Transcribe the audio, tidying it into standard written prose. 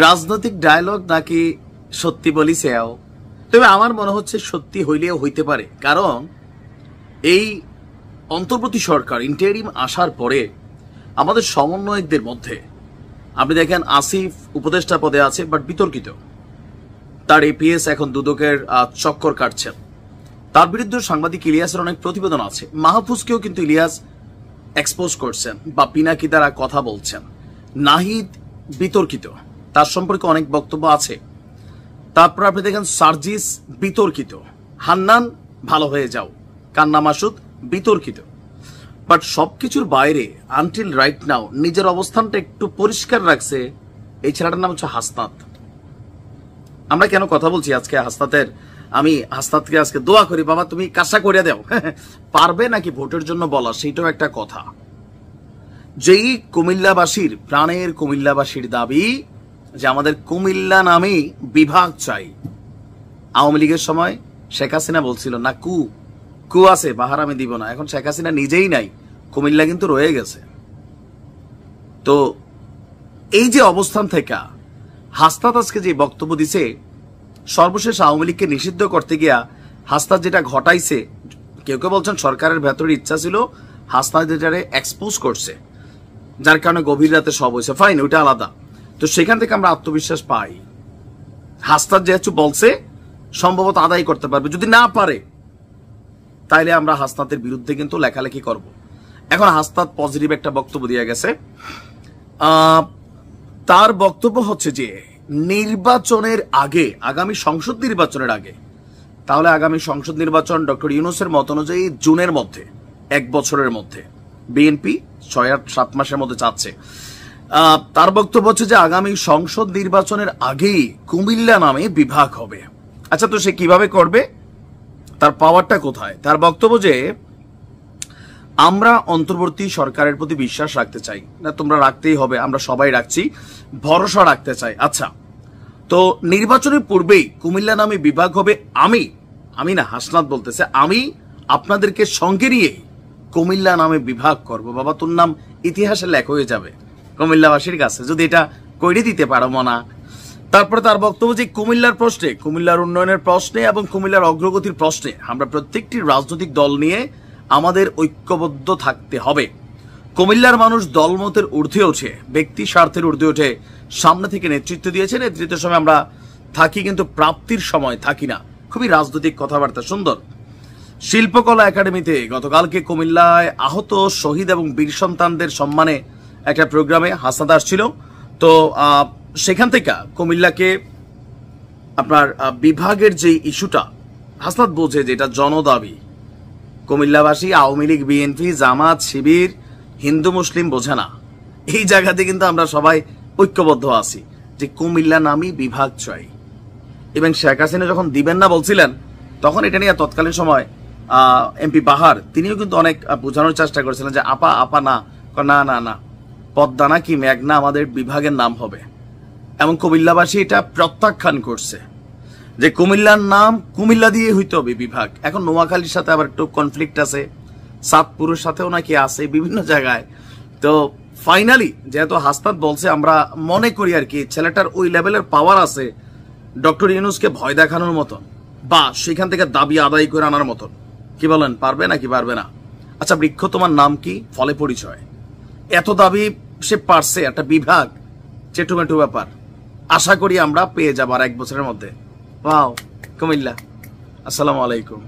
রাজনৈতিক ডায়লগ নাকি সত্যি বলিছেও? তবে আমার মনে হচ্ছে সত্যি হইলেও হইতে পারে, কারণ এই অন্তর্বর্তী সরকার ইন্টারিম আসার পরে আমাদের সমন্বয়কদের মধ্যে আপনি দেখেন আসিফ উপদেষ্টা পদে আছে, বাট বিতর্কিত। তার এপিএস এখন দুদকের চক্কর কাটছেন। তার বিরুদ্ধে সাংবাদিক ইলিয়াসের অনেক প্রতিবেদন আছে। মাহফুজকেও কিন্তু ইলিয়াস এক্সপোজ করছেন বা পিনাকি দ্বারা কথা বলছেন। নাহিদ বিতর্কিত, তার সম্পর্কে অনেক বক্তব্য আছে। তারপর আপনি দেখেন সার্জিস বিতর্কিত, হান্নান ভালো হয়ে যাও, কান্না মাসুদ বিতর্কিত। বাট সবকিছুর বাইরে আনটিল রাইট নাও নিজের অবস্থানটা একটু পরিষ্কার রাখছে এই ছেলেটার নাম হচ্ছে হাসনাত। আমরা কেন কথা বলছি আজকে হাসনাতের? আমি হাসনাতকে আজকে দোয়া করি, বাবা তুমি কাজটা করে দাও। পারবে নাকি ভোটের জন্য বলা, সেইটাও একটা কথা। যেই কুমিল্লাবাসীর, প্রাণের কুমিল্লাবাসীর দাবি যে আমাদের কুমিল্লা নামে বিভাগ চাই। আওয়ামী লীগের সময় শেখ হাসিনা বলছিল না কু আছে বাহার আমি দিব না, এখন শেখ হাসিনা নিজেই নাই, কুমিল্লা কিন্তু রয়ে গেছে। তো এই যে অবস্থান থেকে হাসনাত আজকে যে বক্তব্য দিছে, সর্বশেষ আওয়ামী লীগকে নিষিদ্ধ করতে গিয়া হাসনাত যেটা ঘটাইছে, কেউ কেউ বলছেন সরকারের ভেতরে ইচ্ছা ছিল, হাসনাত যেটারে এক্সপোজ করছে, যার কারণে গভীর রাতে সব হয়েছে, ফাইন, ওইটা আলাদা। তো সেখান থেকে আমরা আত্মবিশ্বাস পাই হাসনাত যেহেতু বলছে সম্ভবত আদায় করতে পারবে। যদি না পারে তাইলে আমরা হাসনাতের বিরুদ্ধে কিন্তু লেখালেখি করব। এখন হাসনাত পজিটিভ একটা বক্তব্য দিয়ে গেছে। তার বক্তব্য হচ্ছে যে নির্বাচনের আগে, আগামী সংসদ নির্বাচনের আগে, তাহলে আগামী সংসদ নির্বাচন ডক্টর ইউনূসের মত অনুযায়ী জুনের মধ্যে, 1 বছরের মধ্যে, বিএনপি 6-7 মাসের মধ্যে চাচ্ছে। তার বক্তব্য হচ্ছে যে আগামী সংসদ নির্বাচনের আগেই কুমিল্লা নামে বিভাগ হবে। আচ্ছা, তো সে কিভাবে করবে, তার পাওয়ারটা কোথায়? তার বক্তব্য যে আমরা অন্তর্বর্তী সরকারের প্রতি বিশ্বাস রাখতে চাই। না, তোমরা রাখতেই হবে, আমরা সবাই রাখছি, ভরসা রাখতে চাই। আচ্ছা, তো নির্বাচনের পূর্বেই কুমিল্লা নামে বিভাগ হবে। আমি না, হাসনাত বলতেছে, আমি আপনাদেরকে সঙ্গে নিয়ে কুমিল্লা নামে বিভাগ করব। বাবা, তোর নাম ইতিহাসে লেখা হয়ে যাবে কুমিল্লাবাসীর কাছে, যদি এটা করে দিতে পারো মনা। তারপরে তার বক্তব্য যে কুমিল্লার প্রশ্নে, কুমিল্লার উন্নয়নের প্রশ্নে এবং কুমিল্লার অগ্রগতির প্রশ্নে আমরা প্রত্যেকটি রাজনৈতিক দল নিয়ে আমাদের ঐক্যবদ্ধ থাকতে হবে। কুমিল্লার মানুষ দলমতের ঊর্ধ্বে ওঠে, ব্যক্তি স্বার্থের ঊর্ধ্বে ওঠে, সামনে থেকে নেতৃত্ব দিয়েছে। নেতৃত্বের সময় আমরা থাকি, কিন্তু প্রাপ্তির সময় থাকি না। খুবই রাজনৈতিক কথাবার্তা, সুন্দর। শিল্পকলা একাডেমিতে গতকালকে কুমিল্লায় আহত শহীদ এবং বীর সন্তানদের সম্মানে একটা প্রোগ্রামে হাসনাত আসছিল। তো সেখান থেকে কুমিল্লাকে আপনার বিভাগের যে ইস্যুটা হাসনাত বোঝে যে এটা জনদাবি, কুমিল্লাবাসী আওয়ামী লীগ, বিএনপি, জামাত, শিবির, হিন্দু মুসলিম বোঝে না। এই জায়গাতে কিন্তু আমরা সবাই ঐক্যবদ্ধ আছি যে কুমিল্লা নামই বিভাগ চাই। এবং শেখ হাসিনা যখন দিবেন না বলছিলেন, তখন এটা নিয়ে তৎকালীন সময় এমপি বাহার তিনিও কিন্তু অনেক বোঝানোর চেষ্টা করেছিলেন যে আপা না না না, পদ্মা না কি মেঘনা আমাদের বিভাগের নাম হবে। এবং কুমিল্লাবাসী এটা প্রত্যাখ্যান করছে যে কুমিল্লার নাম কুমিল্লা দিয়ে হইতে হবে বিভাগ। এখন নোয়াখালীর সাথে আবার একটু কনফ্লিক্ট আছে, চাঁদপুরের সাথেও নাকি আছে, বিভিন্ন জায়গায়। তো ফাইনালি যেহেতু হাসনাত বলছে, আমরা মনে করি আর কি ছেলেটার ওই লেভেলের পাওয়ার আছে ডক্টর ইউনূসকে ভয় দেখানোর মতন বা সেখান থেকে দাবি আদায় করে আনার মতন। কি বলেন, পারবে নাকি পারবে না? আচ্ছা, বৃক্ষ তোমার নাম কি, ফলে পরিচয়, এত দাবি সে পারছে, একটা বিভাগ, চেটুমেটু ব্যাপার। আশা করি আমরা পেয়ে যাবো আর 1 বছরের মধ্যে। ওয়াও, কুমিল্লা। আসসালামু আলাইকুম।